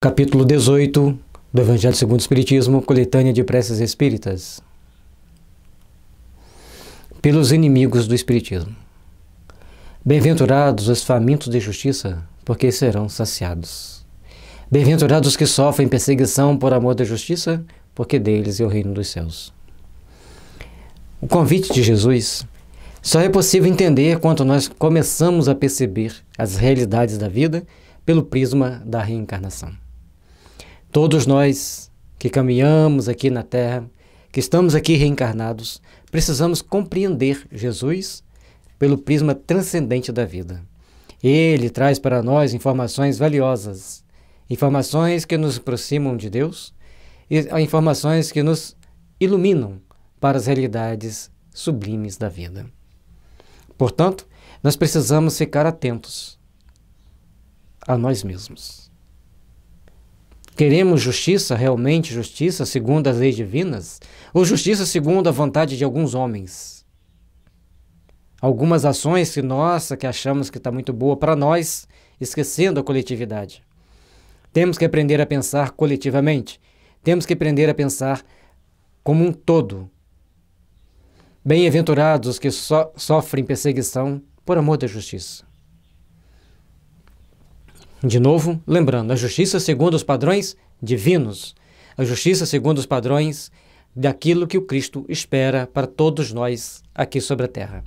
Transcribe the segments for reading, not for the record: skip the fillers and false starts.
Capítulo 18 do Evangelho segundo o Espiritismo, coletânea de preces espíritas. Pelos inimigos do Espiritismo. Bem-aventurados os famintos de justiça, porque serão saciados. Bem-aventurados os que sofrem perseguição por amor da justiça, porque deles é o reino dos céus. O convite de Jesus só é possível entender quando nós começamos a perceber as realidades da vida pelo prisma da reencarnação. Todos nós que caminhamos aqui na Terra, que estamos aqui reencarnados, precisamos compreender Jesus pelo prisma transcendente da vida. Ele traz para nós informações valiosas, informações que nos aproximam de Deus e informações que nos iluminam para as realidades sublimes da vida. Portanto, nós precisamos ficar atentos a nós mesmos. Queremos justiça, realmente justiça, segundo as leis divinas? Ou justiça segundo a vontade de alguns homens? Algumas ações que achamos que está muito boa para nós, esquecendo a coletividade. Temos que aprender a pensar coletivamente. Temos que aprender a pensar como um todo. Bem-aventurados os que sofrem perseguição por amor da justiça. De novo, lembrando, a justiça segundo os padrões divinos, a justiça segundo os padrões daquilo que o Cristo espera para todos nós aqui sobre a Terra.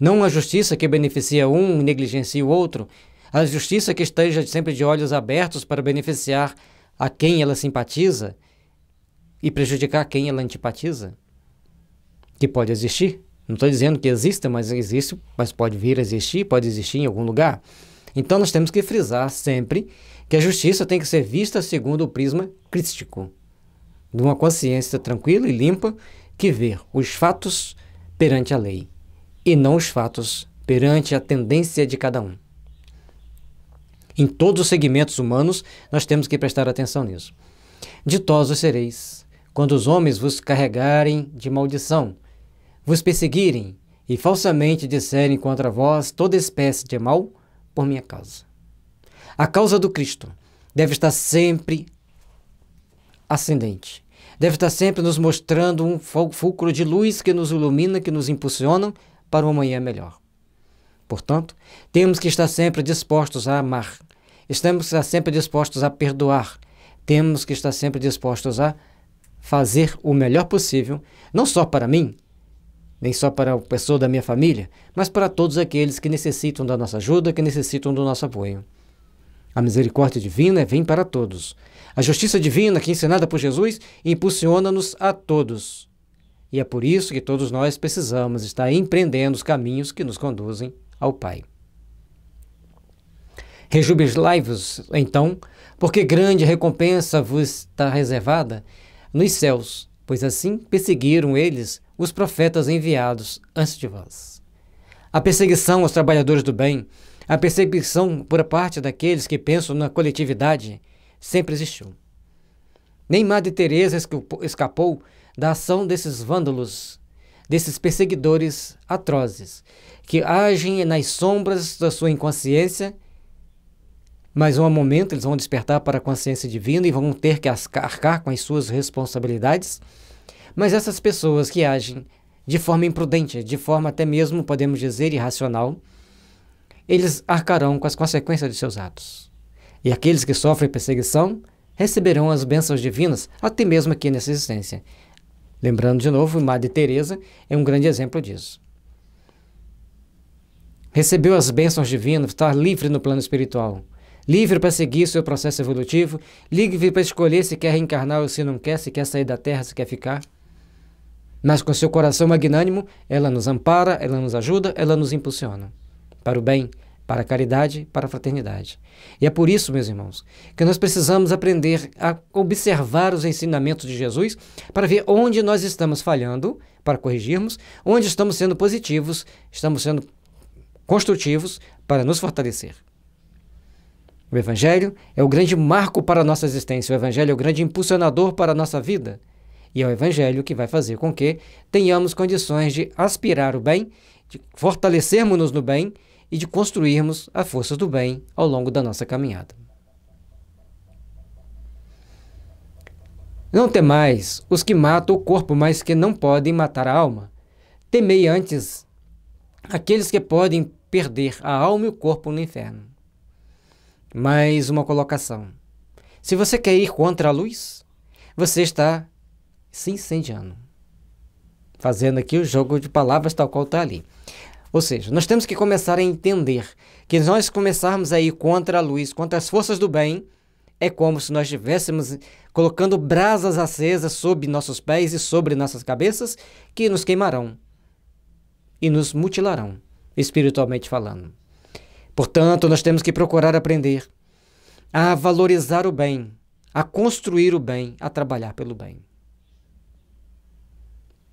Não a justiça que beneficia um e negligencia o outro, a justiça que esteja sempre de olhos abertos para beneficiar a quem ela simpatiza e prejudicar quem ela antipatiza, que pode existir. Não estou dizendo que exista, mas existe, mas pode vir a existir, pode existir em algum lugar. Então nós temos que frisar sempre que a justiça tem que ser vista segundo o prisma crístico, de uma consciência tranquila e limpa que vê os fatos perante a lei e não os fatos perante a tendência de cada um. Em todos os segmentos humanos nós temos que prestar atenção nisso. Ditosos sereis, quando os homens vos carregarem de maldição, vos perseguirem e falsamente disserem contra vós toda espécie de mal, por minha causa. A causa do Cristo deve estar sempre ascendente. Deve estar sempre nos mostrando um fulcro de luz que nos ilumina, que nos impulsiona para uma manhã melhor. Portanto, temos que estar sempre dispostos a amar. Temos que estar sempre dispostos a perdoar. Temos que estar sempre dispostos a fazer o melhor possível, não só para mim, nem só para a pessoa da minha família, mas para todos aqueles que necessitam da nossa ajuda, que necessitam do nosso apoio. A misericórdia divina vem para todos. A justiça divina, que é ensinada por Jesus, impulsiona-nos a todos. E é por isso que todos nós precisamos estar empreendendo os caminhos que nos conduzem ao Pai. Rejubilai-vos, então, porque grande recompensa vos está reservada nos céus, pois assim perseguiram eles os profetas enviados antes de vós. A perseguição aos trabalhadores do bem, a perseguição por parte daqueles que pensam na coletividade, sempre existiu. Nem Madre Teresa escapou da ação desses vândalos, desses perseguidores atrozes, que agem nas sombras da sua inconsciência, mas em um momento eles vão despertar para a consciência divina e vão ter que arcar com as suas responsabilidades. Mas essas pessoas que agem de forma imprudente, de forma até mesmo, podemos dizer, irracional, eles arcarão com as consequências de seus atos. E aqueles que sofrem perseguição receberão as bênçãos divinas, até mesmo aqui nessa existência. Lembrando de novo, Madre Teresa é um grande exemplo disso. Recebeu as bênçãos divinas, está livre no plano espiritual, livre para seguir seu processo evolutivo, livre para escolher se quer reencarnar ou se não quer, se quer sair da Terra, se quer ficar. Mas com seu coração magnânimo, ela nos ampara, ela nos ajuda, ela nos impulsiona para o bem, para a caridade, para a fraternidade. E é por isso, meus irmãos, que nós precisamos aprender a observar os ensinamentos de Jesus para ver onde nós estamos falhando, para corrigirmos, onde estamos sendo positivos, estamos sendo construtivos para nos fortalecer. O Evangelho é o grande marco para a nossa existência, o Evangelho é o grande impulsionador para a nossa vida. E é o Evangelho que vai fazer com que tenhamos condições de aspirar o bem, de fortalecermos-nos no bem e de construirmos a força do bem ao longo da nossa caminhada. Não temais os que matam o corpo, mas que não podem matar a alma. Temei antes aqueles que podem perder a alma e o corpo no inferno. Mais uma colocação. Se você quer ir contra a luz, você está se incendiando. Fazendo aqui o jogo de palavras tal qual está ali. Ou seja, nós temos que começar a entender que se nós começarmos a ir contra a luz, contra as forças do bem, é como se nós estivéssemos colocando brasas acesas sob nossos pés e sobre nossas cabeças, que nos queimarão e nos mutilarão, espiritualmente falando. Portanto, nós temos que procurar aprender a valorizar o bem, a construir o bem, a trabalhar pelo bem.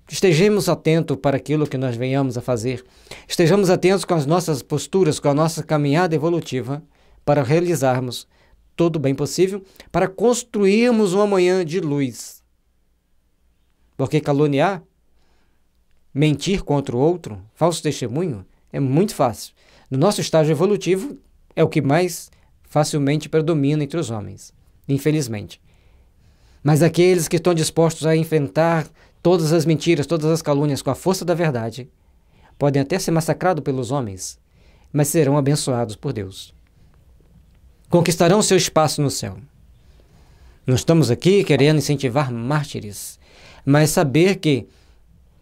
Estejamos atentos para aquilo que nós venhamos a fazer. Estejamos atentos com as nossas posturas, com a nossa caminhada evolutiva, para realizarmos todo o bem possível, para construirmos uma manhã de luz. Porque caluniar, mentir contra o outro, falso testemunho, é muito fácil. No nosso estágio evolutivo, é o que mais facilmente predomina entre os homens, infelizmente. Mas aqueles que estão dispostos a enfrentar todas as mentiras, todas as calúnias com a força da verdade, podem até ser massacrados pelos homens, mas serão abençoados por Deus. Conquistarão seu espaço no céu. Não estamos aqui querendo incentivar mártires, mas saber que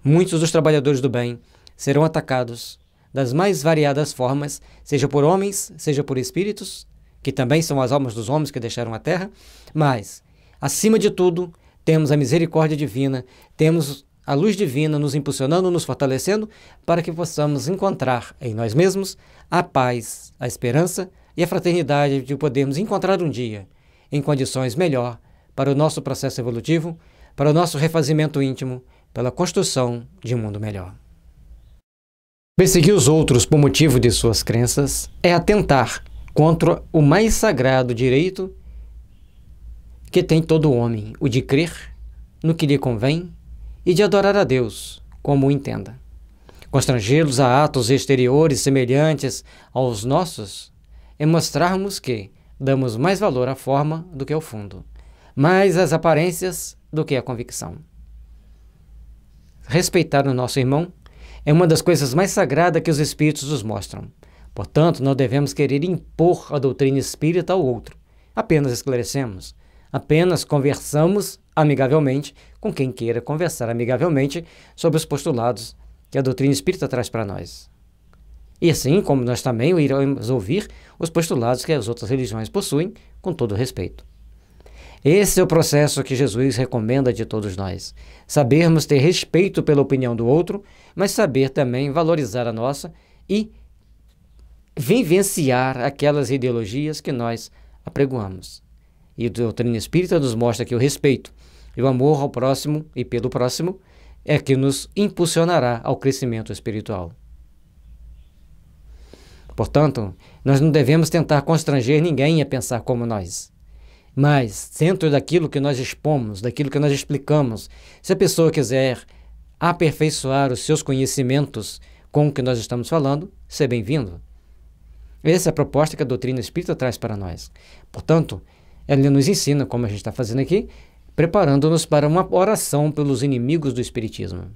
muitos dos trabalhadores do bem serão atacados das mais variadas formas, seja por homens, seja por espíritos, que também são as almas dos homens que deixaram a terra, mas, acima de tudo, temos a misericórdia divina, temos a luz divina nos impulsionando, nos fortalecendo, para que possamos encontrar em nós mesmos a paz, a esperança e a fraternidade de podermos encontrar um dia em condições melhor para o nosso processo evolutivo, para o nosso refazimento íntimo, pela construção de um mundo melhor. Perseguir os outros por motivo de suas crenças é atentar contra o mais sagrado direito que tem todo homem, o de crer no que lhe convém e de adorar a Deus como o entenda. Constrangê-los a atos exteriores semelhantes aos nossos é mostrarmos que damos mais valor à forma do que ao fundo, mais às aparências do que à convicção. Respeitar o nosso irmão é uma das coisas mais sagradas que os espíritos nos mostram. Portanto, não devemos querer impor a doutrina espírita ao outro. Apenas esclarecemos. Apenas conversamos amigavelmente com quem queira conversar amigavelmente sobre os postulados que a doutrina espírita traz para nós. E assim como nós também iremos ouvir os postulados que as outras religiões possuem, com todo respeito. Esse é o processo que Jesus recomenda de todos nós. Sabermos ter respeito pela opinião do outro, mas saber também valorizar a nossa e vivenciar aquelas ideologias que nós apregoamos. E a doutrina espírita nos mostra que o respeito e o amor ao próximo e pelo próximo é que nos impulsionará ao crescimento espiritual. Portanto, nós não devemos tentar constranger ninguém a pensar como nós. Mas, dentro daquilo que nós expomos, daquilo que nós explicamos, se a pessoa quiser aperfeiçoar os seus conhecimentos com o que nós estamos falando, seja bem-vindo. Essa é a proposta que a doutrina espírita traz para nós. Portanto, ela nos ensina, como a gente está fazendo aqui, preparando-nos para uma oração pelos inimigos do espiritismo.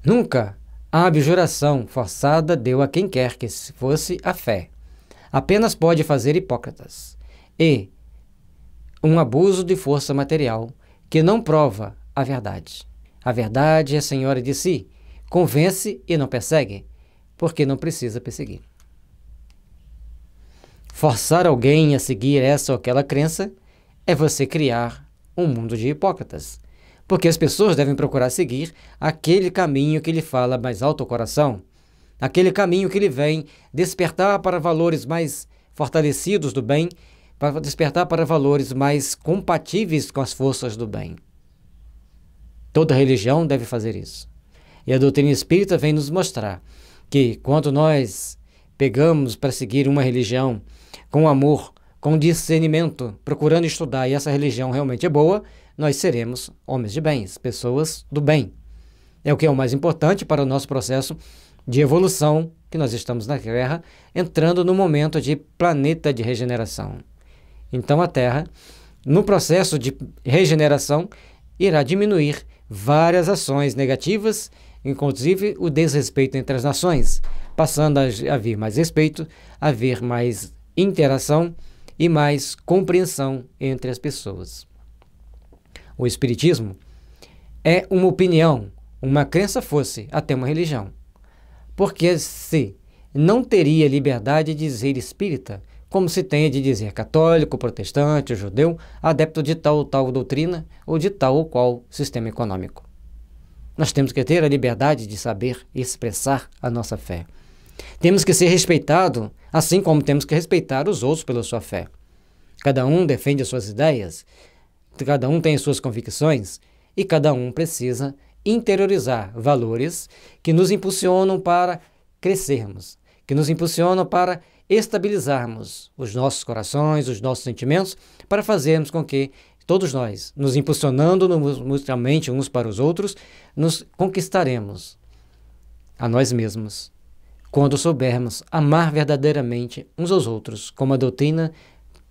Nunca a abjuração forçada deu a quem quer que fosse a fé. Apenas pode fazer hipócritas. E um abuso de força material que não prova a verdade. A verdade é senhora de si, convence e não persegue, porque não precisa perseguir. Forçar alguém a seguir essa ou aquela crença é você criar um mundo de hipócritas, porque as pessoas devem procurar seguir aquele caminho que lhe fala mais alto ao coração, aquele caminho que lhe vem despertar para valores mais fortalecidos do bem, para despertar para valores mais compatíveis com as forças do bem. Toda religião deve fazer isso. E a doutrina espírita vem nos mostrar que quando nós pegamos para seguir uma religião com amor, com discernimento, procurando estudar, e essa religião realmente é boa, nós seremos homens de bem, pessoas do bem. É o que é o mais importante para o nosso processo de evolução, que nós estamos na Terra, entrando no momento de planeta de regeneração. Então a Terra no processo de regeneração, irá diminuir várias ações negativas, inclusive o desrespeito entre as nações, passando a haver mais respeito, a haver mais interação e mais compreensão entre as pessoas. O Espiritismo é uma opinião, uma crença fosse até uma religião, porque se não teria liberdade de dizer espírita, como se tem de dizer católico, protestante, judeu, adepto de tal ou tal doutrina ou de tal ou qual sistema econômico. Nós temos que ter a liberdade de saber expressar a nossa fé. Temos que ser respeitados, assim como temos que respeitar os outros pela sua fé. Cada um defende as suas ideias, cada um tem as suas convicções e cada um precisa interiorizar valores que nos impulsionam para crescermos, que nos impulsionam para estabilizarmos os nossos corações, os nossos sentimentos, para fazermos com que todos nós, nos impulsionando mutuamente uns para os outros, nos conquistaremos a nós mesmos, quando soubermos amar verdadeiramente uns aos outros, como a doutrina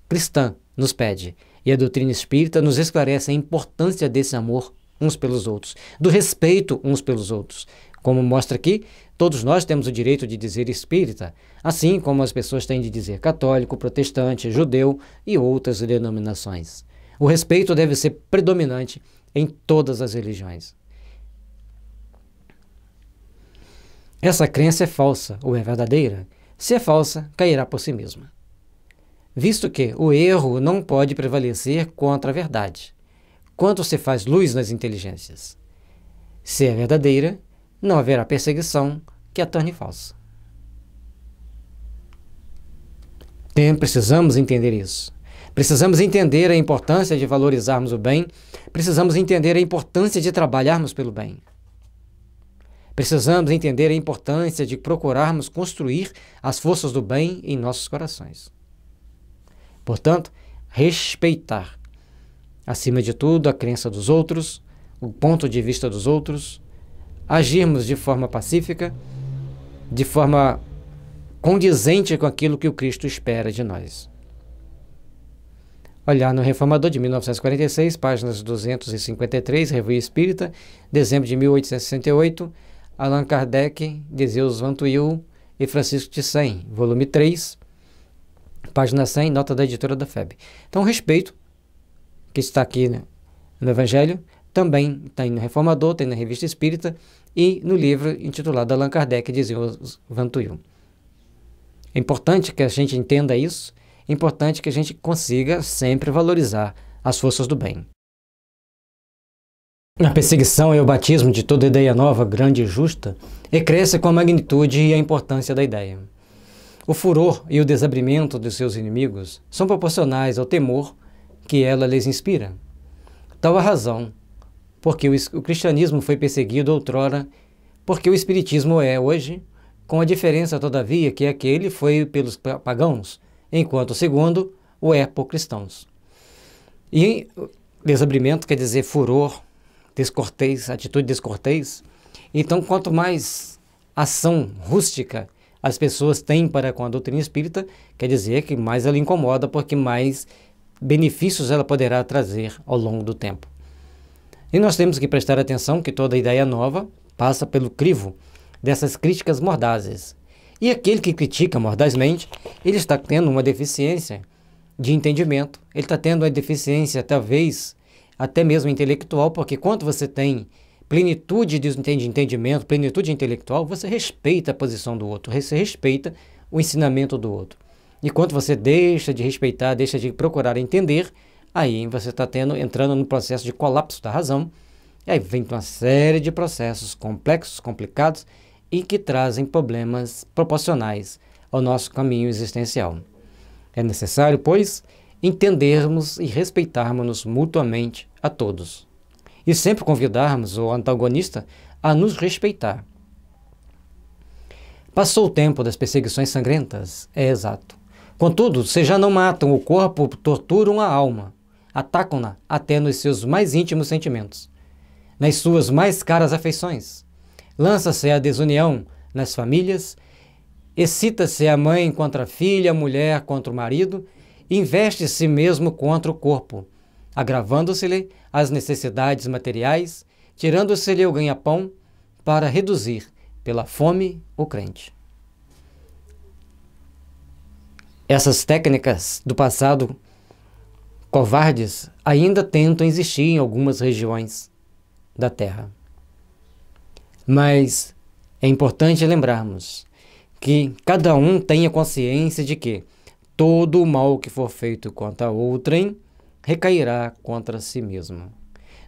cristã nos pede, e a doutrina espírita nos esclarece a importância desse amor uns pelos outros, do respeito uns pelos outros. Como mostra aqui, todos nós temos o direito de dizer espírita, assim como as pessoas têm de dizer católico, protestante, judeu e outras denominações. O respeito deve ser predominante em todas as religiões. Essa crença é falsa ou é verdadeira? Se é falsa, cairá por si mesma. Visto que o erro não pode prevalecer contra a verdade, quando se faz luz nas inteligências. Se é verdadeira, não haverá perseguição que a torne falsa. Precisamos entender isso. Precisamos entender a importância de valorizarmos o bem, precisamos entender a importância de trabalharmos pelo bem. Precisamos entender a importância de procurarmos construir as forças do bem em nossos corações. Portanto, respeitar, acima de tudo, a crença dos outros, o ponto de vista dos outros, agirmos de forma pacífica, de forma condizente com aquilo que o Cristo espera de nós. Olhar no Reformador de 1946, páginas 253, Revista Espírita, dezembro de 1868, Allan Kardec, de Zeus Van Tuyl e Francisco de Sena, volume 3, página 100, nota da editora da FEB. Então, o respeito, que está aqui no Evangelho, também tem no Reformador, tem na Revista Espírita e no livro intitulado Allan Kardec, de Zeus Van Tuyl. É importante que a gente entenda isso, é importante que a gente consiga sempre valorizar as forças do bem. A perseguição e o batismo de toda ideia nova, grande e justa, cresce com a magnitude e a importância da ideia. O furor e o desabrimento dos seus inimigos são proporcionais ao temor que ela lhes inspira. Tal a razão porque o cristianismo foi perseguido outrora, porque o espiritismo é hoje, com a diferença, todavia, que aquele foi pelos pagãos, enquanto o segundo o é por cristãos. E desabrimento quer dizer furor, descortês, atitude descortês. Então, quanto mais ação rústica as pessoas têm para com a doutrina espírita, quer dizer que mais ela incomoda, porque mais benefícios ela poderá trazer ao longo do tempo. E nós temos que prestar atenção que toda ideia nova passa pelo crivo dessas críticas mordazes. E aquele que critica mordazmente, ele está tendo uma deficiência de entendimento, ele está tendo uma deficiência, talvez, até mesmo intelectual, porque quando você tem plenitude de entendimento, plenitude intelectual, você respeita a posição do outro, você respeita o ensinamento do outro. E quando você deixa de respeitar, deixa de procurar entender, aí você está entrando no processo de colapso da razão, e aí vem uma série de processos complexos, complicados, e que trazem problemas proporcionais ao nosso caminho existencial. É necessário, pois, entendermos e respeitarmos-nos mutuamente a todos. E sempre convidarmos o antagonista a nos respeitar. Passou o tempo das perseguições sangrentas, é exato. Contudo, se já não matam o corpo, torturam a alma, atacam-na até nos seus mais íntimos sentimentos, nas suas mais caras afeições. Lança-se a desunião nas famílias, excita-se a mãe contra a filha, a mulher contra o marido, investe-se mesmo contra o corpo, agravando-se-lhe as necessidades materiais, tirando-se-lhe o ganha-pão para reduzir pela fome o crente. Essas técnicas do passado covardes ainda tentam existir em algumas regiões da Terra. Mas é importante lembrarmos que cada um tenha consciência de que todo o mal que for feito contra outrem recairá contra si mesmo.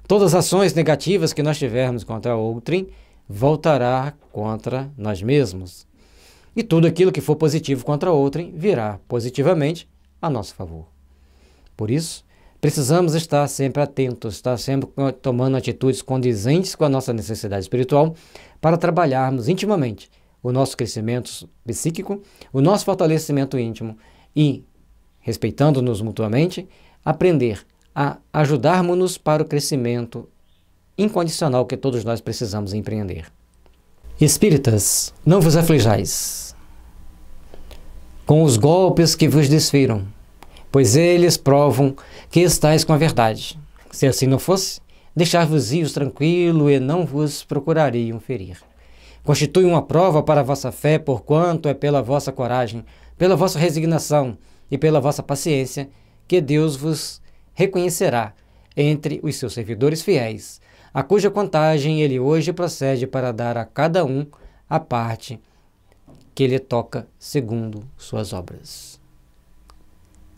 Todas as ações negativas que nós tivermos contra outrem voltará contra nós mesmos. E tudo aquilo que for positivo contra outrem virá positivamente a nosso favor. Por isso, precisamos estar sempre atentos, estar sempre tomando atitudes condizentes com a nossa necessidade espiritual para trabalharmos intimamente o nosso crescimento psíquico, o nosso fortalecimento íntimo e, respeitando-nos mutuamente, aprender a ajudarmos-nos para o crescimento incondicional que todos nós precisamos empreender. Espíritas, não vos aflijais com os golpes que vos desfiram, pois eles provam que estáis com a verdade. Se assim não fosse, deixar-vos-ios tranquilo e não vos procurariam ferir. Constitui uma prova para a vossa fé, porquanto é pela vossa coragem, pela vossa resignação e pela vossa paciência que Deus vos reconhecerá entre os seus servidores fiéis, a cuja contagem ele hoje procede para dar a cada um a parte que lhe toca segundo suas obras.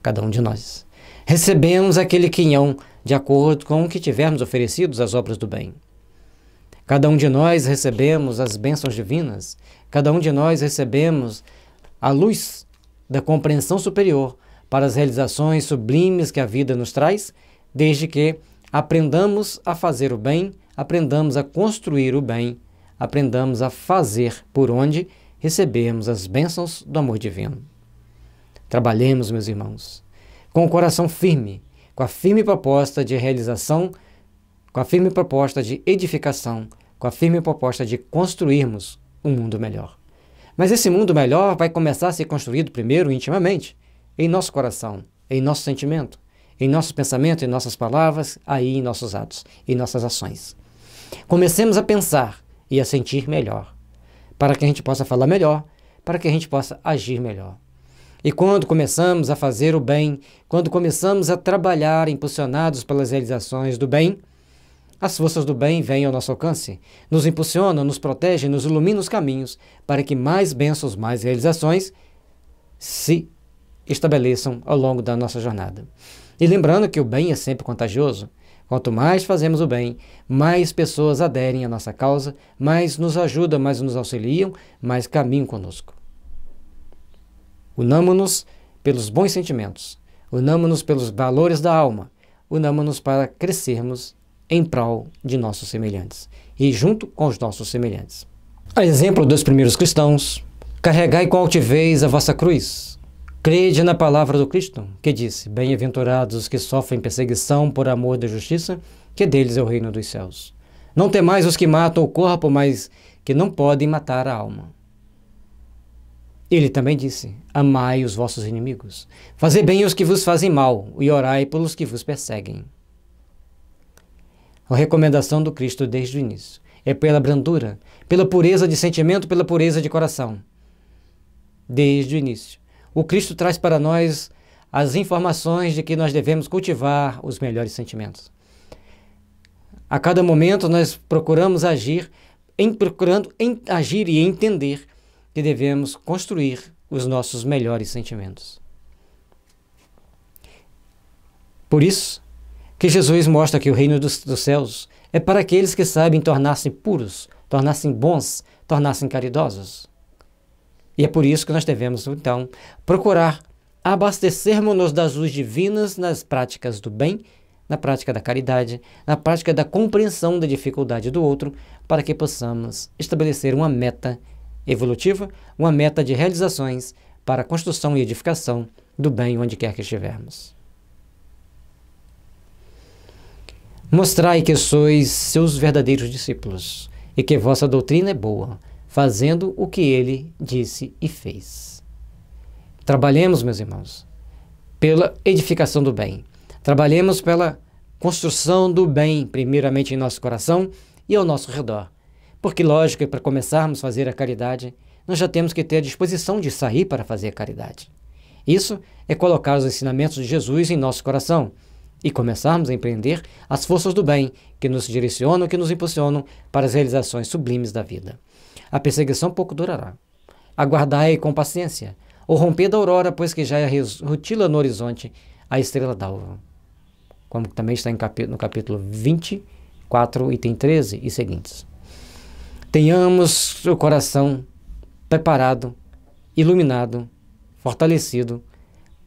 Cada um de nós recebemos aquele quinhão de acordo com o que tivermos oferecidos às obras do bem. Cada um de nós recebemos as bênçãos divinas, cada um de nós recebemos a luz da compreensão superior para as realizações sublimes que a vida nos traz, desde que aprendamos a fazer o bem, aprendamos a construir o bem, aprendamos a fazer por onde recebermos as bênçãos do amor divino. Trabalhemos, meus irmãos, com o coração firme, com a firme proposta de realização, com a firme proposta de edificação, com a firme proposta de construirmos um mundo melhor. Mas esse mundo melhor vai começar a ser construído primeiro intimamente, em nosso coração, em nosso sentimento, em nosso pensamento, em nossas palavras, aí em nossos atos, em nossas ações. Comecemos a pensar e a sentir melhor, para que a gente possa falar melhor, para que a gente possa agir melhor. E quando começamos a fazer o bem, quando começamos a trabalhar impulsionados pelas realizações do bem, as forças do bem vêm ao nosso alcance, nos impulsionam, nos protegem, nos iluminam os caminhos para que mais bênçãos, mais realizações se estabeleçam ao longo da nossa jornada. E lembrando que o bem é sempre contagioso. Quanto mais fazemos o bem, mais pessoas aderem à nossa causa, mais nos ajudam, mais nos auxiliam, mais caminham conosco. Unamo-nos pelos bons sentimentos, unamo-nos pelos valores da alma, unamo-nos para crescermos em prol de nossos semelhantes e junto com os nossos semelhantes. A exemplo dos primeiros cristãos, carregai com altivez a vossa cruz. Crede na palavra do Cristo, que disse: bem-aventurados os que sofrem perseguição por amor da justiça, que deles é o reino dos céus. Não temais os que matam o corpo, mas que não podem matar a alma. Ele também disse: amai os vossos inimigos, fazei bem aos que vos fazem mal, e orai pelos que vos perseguem. A recomendação do Cristo desde o início é pela brandura, pela pureza de sentimento, pela pureza de coração. Desde o início, o Cristo traz para nós as informações de que nós devemos cultivar os melhores sentimentos. A cada momento nós procuramos agir e entender que devemos construir os nossos melhores sentimentos. Por isso que Jesus mostra que o reino dos céus é para aqueles que sabem tornar-se puros, tornar-se bons, tornar-se caridosos. E é por isso que nós devemos, então, procurar abastecermos-nos das luzes divinas nas práticas do bem, na prática da caridade, na prática da compreensão da dificuldade do outro, para que possamos estabelecer uma meta evolutiva, uma meta de realizações para a construção e edificação do bem onde quer que estivermos. Mostrai que sois seus verdadeiros discípulos e que vossa doutrina é boa, fazendo o que ele disse e fez. Trabalhemos, meus irmãos, pela edificação do bem. Trabalhemos pela construção do bem, primeiramente em nosso coração e ao nosso redor. Porque, lógico, que para começarmos a fazer a caridade, nós já temos que ter a disposição de sair para fazer a caridade. Isso é colocar os ensinamentos de Jesus em nosso coração e começarmos a empreender as forças do bem que nos direcionam, que nos impulsionam para as realizações sublimes da vida. A perseguição pouco durará. Aguardai com paciência o romper da aurora, pois que já rutila no horizonte a estrela d'alva. Como também está no capítulo 24, item 13 e seguintes. Tenhamos o coração preparado, iluminado, fortalecido,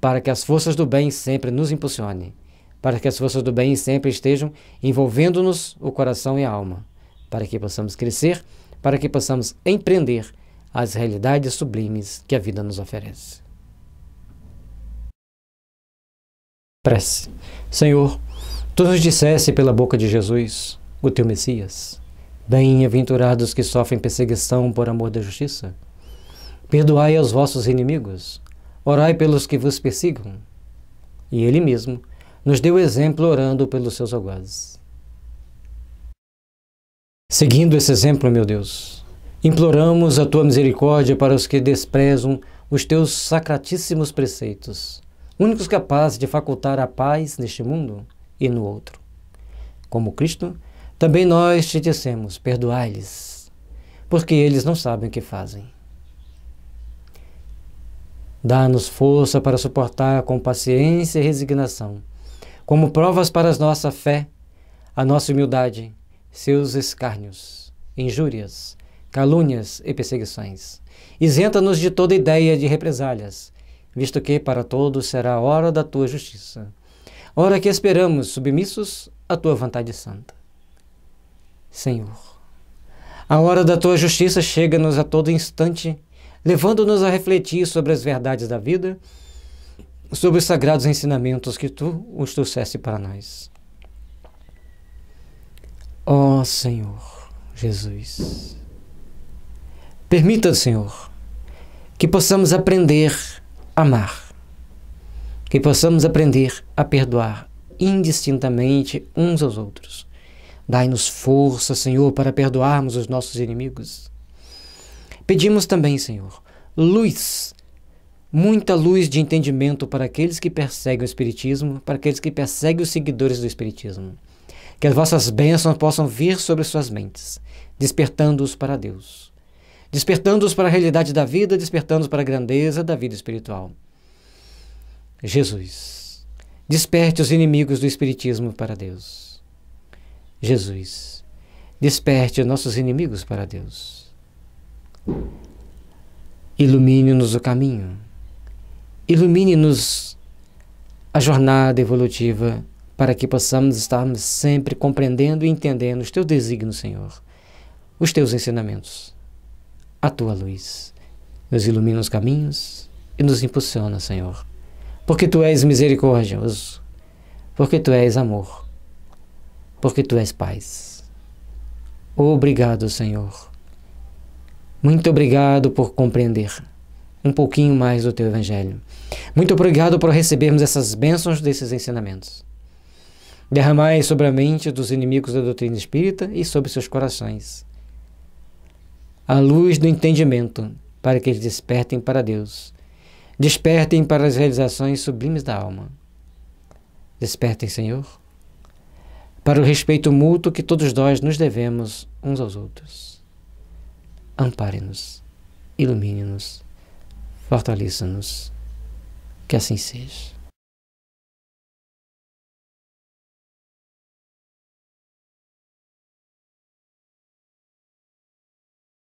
para que as forças do bem sempre nos impulsionem, para que as forças do bem sempre estejam envolvendo-nos o coração e a alma, para que possamos crescer, para que possamos empreender as realidades sublimes que a vida nos oferece. Prece. Senhor, Tu nos disseste pela boca de Jesus, o Teu Messias, bem-aventurados que sofrem perseguição por amor da justiça. Perdoai aos vossos inimigos, orai pelos que vos persigam. E Ele mesmo nos deu exemplo orando pelos seus algozes. Seguindo esse exemplo, meu Deus, imploramos a Tua misericórdia para os que desprezam os Teus sacratíssimos preceitos, únicos capazes de facultar a paz neste mundo e no outro. Como Cristo, também nós te dissemos, perdoai-lhes, porque eles não sabem o que fazem. Dá-nos força para suportar com paciência e resignação, como provas para a nossa fé, a nossa humildade, seus escárnios, injúrias, calúnias e perseguições. Isenta-nos de toda ideia de represálias, visto que para todos será a hora da Tua justiça, hora que esperamos, submissos à Tua vontade santa. Senhor, a hora da Tua justiça chega-nos a todo instante, levando-nos a refletir sobre as verdades da vida, sobre os sagrados ensinamentos que Tu os trouxeste para nós. Ó Senhor Jesus, permita, Senhor, que possamos aprender a amar, que possamos aprender a perdoar indistintamente uns aos outros. Dai-nos força, Senhor, para perdoarmos os nossos inimigos. Pedimos também, Senhor, luz, muita luz de entendimento para aqueles que perseguem o Espiritismo, para aqueles que perseguem os seguidores do Espiritismo. Que as vossas bênçãos possam vir sobre suas mentes, despertando-os para Deus, despertando-os para a realidade da vida, despertando-os para a grandeza da vida espiritual. Jesus, desperte os inimigos do Espiritismo para Deus. Jesus, desperte os nossos inimigos para Deus. Ilumine-nos o caminho, ilumine-nos a jornada evolutiva, para que possamos estarmos sempre compreendendo e entendendo os Teus desígnios, Senhor, os Teus ensinamentos. A Tua luz nos ilumina os caminhos e nos impulsiona, Senhor, porque Tu és misericordioso, porque Tu és amor, porque Tu és paz. Obrigado, Senhor. Muito obrigado por compreender um pouquinho mais do Teu Evangelho. Muito obrigado por recebermos essas bênçãos desses ensinamentos. Derramai sobre a mente dos inimigos da doutrina espírita e sobre seus corações a luz do entendimento, para que eles despertem para Deus, despertem para as realizações sublimes da alma. Despertem, Senhor, para o respeito mútuo que todos nós nos devemos uns aos outros. Ampare-nos, ilumine-nos, fortaleça-nos, que assim seja.